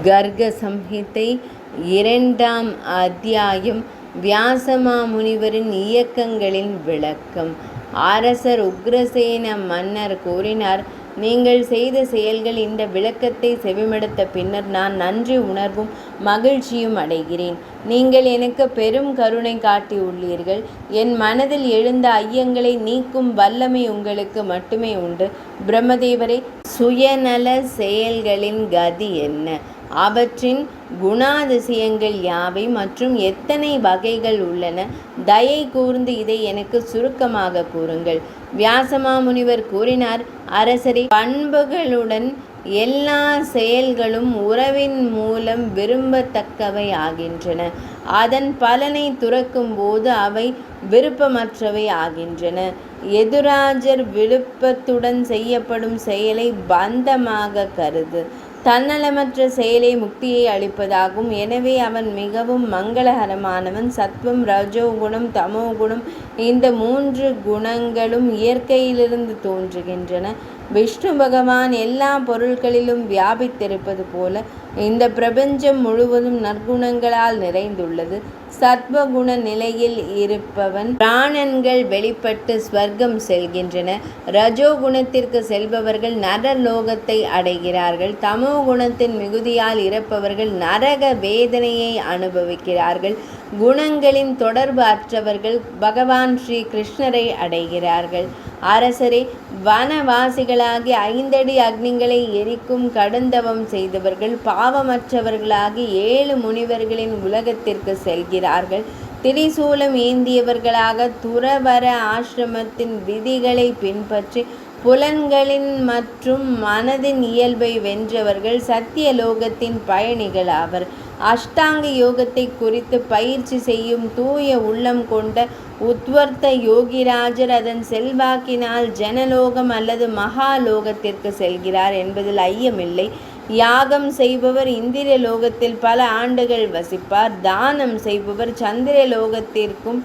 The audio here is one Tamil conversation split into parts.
கர்க சம்ஹிதை 2ஆம் அத்தியாயம். வியாசமாமுனிவரின் இயக்கங்களின் விளக்கம். அரசர் உக்கிரசேன மன்னர் கூறினார், நீங்கள் செய்த செயல்கள் இந்த விளக்கத்தை செவிமடுத்த பின்னர் நான் நன்றி உணர்வும் மகிழ்ச்சியும் அடைகிறேன். நீங்கள் எனக்கு பெரும் கருணை காட்டியுள்ளீர்கள். என் மனதில் எழுந்த ஐயங்களை நீக்கும் வல்லமை உங்களுக்கு மட்டுமே உண்டு. பிரம்மதேவரே, சுயநல செயல்களின் கதி என்ன? அவற்றின் குணாதிசயங்கள் யாவை மற்றும் எத்தனை வகைகள் உள்ளன? தயை கூர்ந்து இதை எனக்கு சுருக்கமாக கூறுங்கள். வியாசமாமுனிவர் கூறினார், அரசரே, பண்புகளுடன் எல்லா செயல்களும் உறவின் மூலம் விரும்பத்தக்கவை ஆகின்றன. அதன் பலனை துறக்கும் போது அவை விருப்பமற்றவை ஆகின்றன. எதுராஜர் விருப்பத்துடன் செய்யப்படும் செயலை பந்தமாக கருது. தன்னலமற்ற செயலே முக்தியை அளிப்பதாகும். எனவே அவன் மிகவும் மங்களகரமானவன். சத்வம், ரஜோகுணம், தமோகுணம், இந்த 3 குணங்களும் இயற்கையிலிருந்து தோன்றுகின்றன. விஷ்ணு பகவான் எல்லா பொருட்களிலும் வியாபித்திருப்பது போல இந்த பிரபஞ்சம் முழுவதும் நற்குணங்களால் நிறைந்துள்ளது. சத்வகுண நிலையில் இருப்பவன் பிராணன்கள் வெளிப்பட்டு ஸ்வர்க்கம் செல்கின்றன. ரஜோகுணத்திற்கு செல்பவர்கள் நரலோகத்தை அடைகிறார்கள். தமோ குணத்தின் மிகுதியால் இருப்பவர்கள் நரக வேதனையை அனுபவிக்கிறார்கள். குணங்களின் தொடர்பு அற்றவர்கள் பகவான் ஸ்ரீ கிருஷ்ணரை அடைகிறார்கள். அரசரே, வனவாசிகளாகி 5 அடி அக்னிகளை எரிக்கும் கடுந்தவம் செய்தவர்கள் பாவமற்றவர்களாகி 7 முனிவர்களின் உலகத்திற்கு செல்கிறார்கள். திரிசூலம் ஏந்தியவர்களாக துறவர ஆசிரமத்தின் விதிகளை பின்பற்றி புலன்களின் மற்றும் மனதின் இயல்பை வென்றவர்கள் சத்தியலோகத்தின் பயணிகள் ஆவர். அஷ்டாங்க யோகத்தை குறித்து பயிற்சி செய்யும் தூய உள்ளம் கொண்ட உத்வர்த்த யோகிராஜர் அதன் செல்வாக்கினால் ஜனலோகம் அல்லது மகாலோகத்திற்கு செல்கிறார் என்பதில் ஐயமில்லை. யாகம் செய்பவர் இந்திர லோகத்தில் பல ஆண்டுகள் வசிப்பார். தானம் செய்பவர் சந்திரலோகத்திற்கும்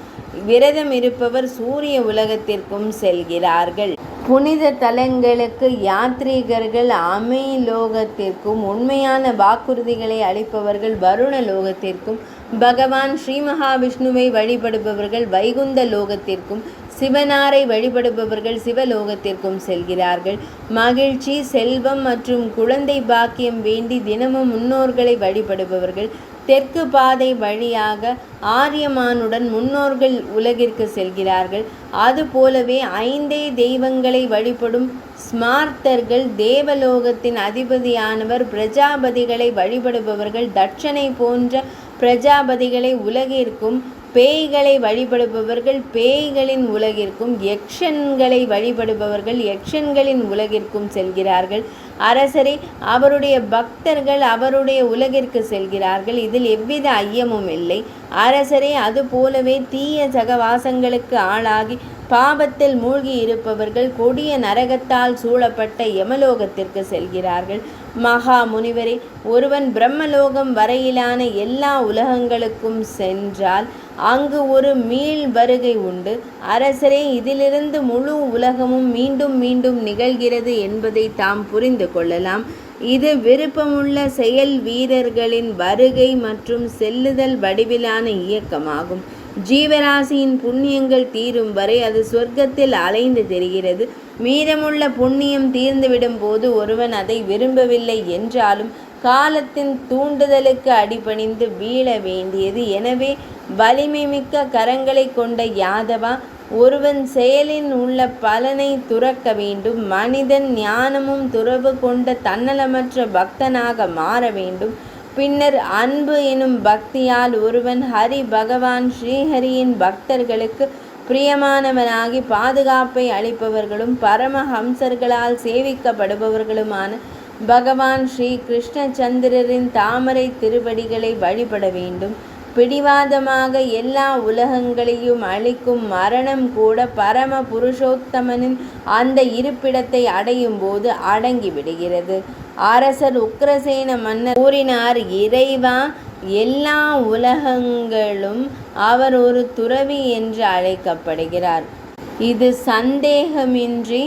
விரதம் இருப்பவர் சூரிய உலகத்திற்கும் செல்கிறார்கள். புனித தலங்களுக்கு யாத்ரீகர்கள் அமேலோகத்திற்கும், உண்மையான வாக்குறுதிகளை அளிப்பவர்கள் வருண லோகத்திற்கும், பகவான் ஸ்ரீ மகாவிஷ்ணுவை வழிபடுபவர்கள் வைகுந்த லோகத்திற்கும், சிவனாரை வழிபடுபவர்கள் சிவலோகத்திற்கும் செல்கிறார்கள். மகிழ்ச்சி, செல்வம் மற்றும் குழந்தை பாக்கியம் வேண்டி தினமும் முன்னோர்களை வழிபடுபவர்கள் தெற்கு பாதை வழியாக ஆரியமானுடன் முன்னோர்கள் உலகிற்கு செல்கிறார்கள். அதுபோலவே 5 தெய்வங்களை வழிபடும் ஸ்மார்த்தர்கள் தேவலோகத்தின் அதிபதியானவர் பிரஜாபதிகளை வழிபடுபவர்கள் தட்சனை போன்ற பிரஜாபதிகளை உலகிற்கும், பேய்களை வழிபடுபவர்கள் பேய்களின் உலகிற்கும், யக்ஷன்களை வழிபடுபவர்கள் யக்ஷன்களின் உலகிற்கும் செல்கிறார்கள். அரசரே, அவருடைய பக்தர்கள் அவருடைய உலகிற்கு செல்கிறார்கள். இதில் எவ்வித ஐயமும் இல்லை. அரசரே, அதுபோலவே தீய சகவாசங்களுக்கு ஆளாகி பாபத்தில் மூழ்கி இருப்பவர்கள் கொடிய நரகத்தால் சூழப்பட்ட யமலோகத்திற்கு செல்கிறார்கள். மகா முனிவரே, ஒருவன் பிரம்மலோகம் வரையிலான எல்லா உலகங்களுக்கும் சென்றால் அங்கு ஒரு மீள் வருகை உண்டு. அரசரே, இதிலிருந்து முழு உலகமும் மீண்டும் மீண்டும் நிகழ்கிறது என்பதை தாம் புரிந்து கொள்ளலாம். இது விருப்பமுள்ள செயல் வீரர்களின் வருகை மற்றும் செல்லுதல் வடிவிலான இயக்கமாகும். ஜீவராசியின் புண்ணியங்கள் தீரும் வரை அது சொர்க்கத்தில் அலைந்து தெரிகிறது. மீதமுள்ள புண்ணியம் தீர்ந்துவிடும் போது ஒருவன் அதை விரும்பவில்லை என்றாலும் காலத்தின் தூண்டுதலுக்கு அடிபணிந்து வீழ வேண்டியது. எனவே வலிமை மிக்க கரங்களை கொண்ட யாதவா, ஒருவன் செயலின் உள்ள பலனை துறக்க வேண்டும். மனிதன் ஞானமும் துறவு கொண்ட தன்னலமற்ற பக்தனாக மாற வேண்டும். பின்னர் அன்பு எனும் பக்தியால் ஒருவன் ஹரி பகவான் ஸ்ரீஹரியின் பக்தர்களுக்கு பிரியமானவனாகி பாதுகாப்பை அளிப்பவர்களும் பரமஹம்சர்களால் சேவிக்கப்படுபவர்களுமான பகவான் ஸ்ரீ கிருஷ்ணச்சந்திரரின் தாமரை திருவடிகளை வழிபட வேண்டும். பிடிவாதமாக எல்லா உலகங்களையும் அழிக்கும் மரணம் கூட பரம புருஷோத்தமனின் அந்த இருப்பிடத்தை அடையும் போது அடங்கிவிடுகிறது. அரசர் உக்கிரசேன மன்னர் கூறினார், இறைவா, எல்லா உலகங்களும் அவர் ஒரு துறவி என்று அழைக்கப்படுகிறார். இது சந்தேகமின்றி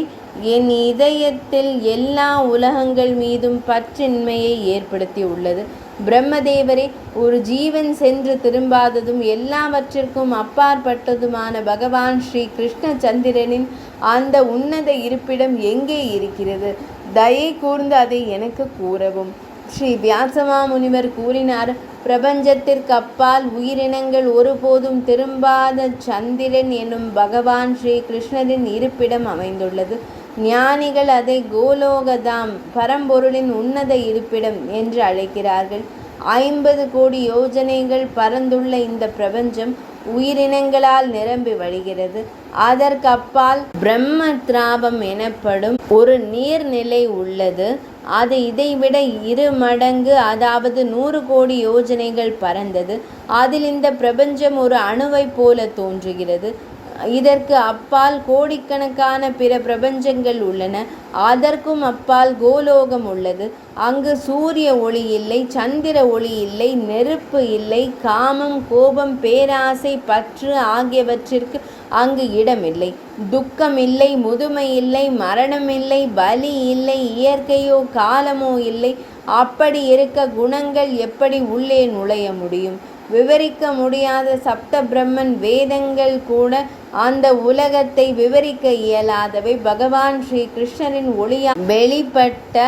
என் இதயத்தில் எல்லா உலகங்கள் மீதும் பற்றின்மையை ஏற்படுத்தி உள்ளது. பிரம்மதேவரே, ஒரு ஜீவன் சென்று திரும்பாததும் எல்லாவற்றிற்கும் அப்பாற்பட்டதுமான பகவான் ஸ்ரீ கிருஷ்ணச்சந்திரனின் அந்த உன்னத இருப்பிடம் எங்கே இருக்கிறது? தயை கூர்ந்து அதை எனக்கு கூறவும். ஸ்ரீ வியாசமா முனிவர் கூறினார், பிரபஞ்சத்திற்கு அப்பால் உயிரினங்கள் ஒருபோதும் திரும்பாத சந்திரன் என்னும் பகவான் ஸ்ரீ கிருஷ்ணரின் இருப்பிடம் அமைந்துள்ளது. ஞானிகள் அதை கோலோகதாம், பரம்பொருளின் உன்னத இருப்பிடம் என்று அழைக்கிறார்கள். 50 கோடி யோஜனைகள் பரந்துள்ள இந்த பிரபஞ்சம் உயிரினங்களால் நிரம்பி வழிகிறது. அதற்கு அப்பால் பிரம்ம திராபம் எனப்படும் ஒரு நீர்நிலை உள்ளது. அது இதைவிட 2 மடங்கு, அதாவது 100 கோடி யோஜனைகள் பரந்தது. அதில் இந்த பிரபஞ்சம் ஒரு அணுவை போல தோன்றுகிறது. இதற்கு அப்பால் கோடிக்கணக்கான பிற பிரபஞ்சங்கள் உள்ளன. அதற்கும் அப்பால் கோலோகம் உள்ளது. அங்கு சூரிய ஒளி இல்லை, சந்திர ஒளி இல்லை, நெருப்பு இல்லை, காமம், கோபம், பேராசை, பற்று ஆகியவற்றிற்கு அங்கு இடமில்லை. துக்கம் இல்லை, முதுமை இல்லை, மரணம் இல்லை, பலி இல்லை, இயற்கையோ காலமோ இல்லை. அப்படி இருக்க குணங்கள் எப்படி உள்ளே நுழைய முடியும்? விவரிக்க முடியாத சப்த பிரம்மன் வேதங்கள் கூட அந்த உலகத்தை விவரிக்க இயலாதவை. பகவான் ஸ்ரீ கிருஷ்ணரின் ஒளியால் வெளிப்பட்ட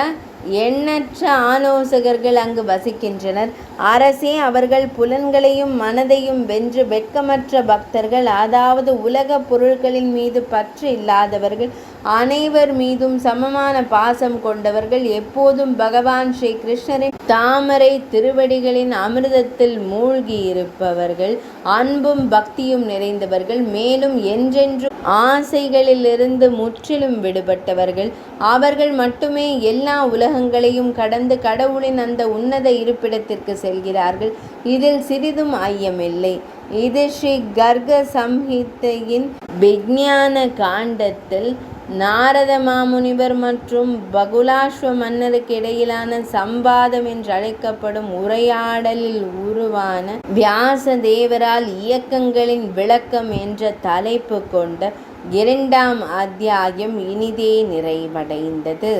எண்ணற்ற ஆலோசகர்கள் அங்கு வசிக்கின்றனர். அரசே, அவர்கள் புலன்களையும் மனதையும் வென்று வெட்கமற்ற பக்தர்கள், அதாவது உலக பொருட்களின் மீது பற்று இல்லாதவர்கள், அனைவர் மீதும் சமமான பாசம் கொண்டவர்கள், எப்போதும் பகவான் ஸ்ரீ கிருஷ்ணரின் தாமரை திருவடிகளின் அமிர்தத்தில் மூழ்கி இருப்பவர்கள், அன்பும் பக்தியும் நிறைந்தவர்கள், மேலும் என்றென்றும் ஆசைகளிலிருந்து முற்றிலும் விடுபட்டவர்கள். அவர்கள் மட்டுமே எல்லா உலகங்களையும் கடந்து கடவுளின் அந்த உன்னத இருப்பிடத்திற்கு செல்கிறார்கள். இதில் சிறிதும் ஐயமில்லை. இது ஸ்ரீ கர்க சம்ஹிதையின் விஞ்ஞான காண்டத்தில் நாரத மாமுனிவர் மற்றும் பகுலாஸ்வ மன்னருக்கு இடையிலான சம்பாதம் என்றழைக்கப்படும் உரையாடலில் உருவான வியாச தேவரால் இயக்கங்களின் விளக்கம் என்ற தலைப்பு கொண்ட 2ஆம் அத்தியாயம் இனிதே நிறைவடைந்தது.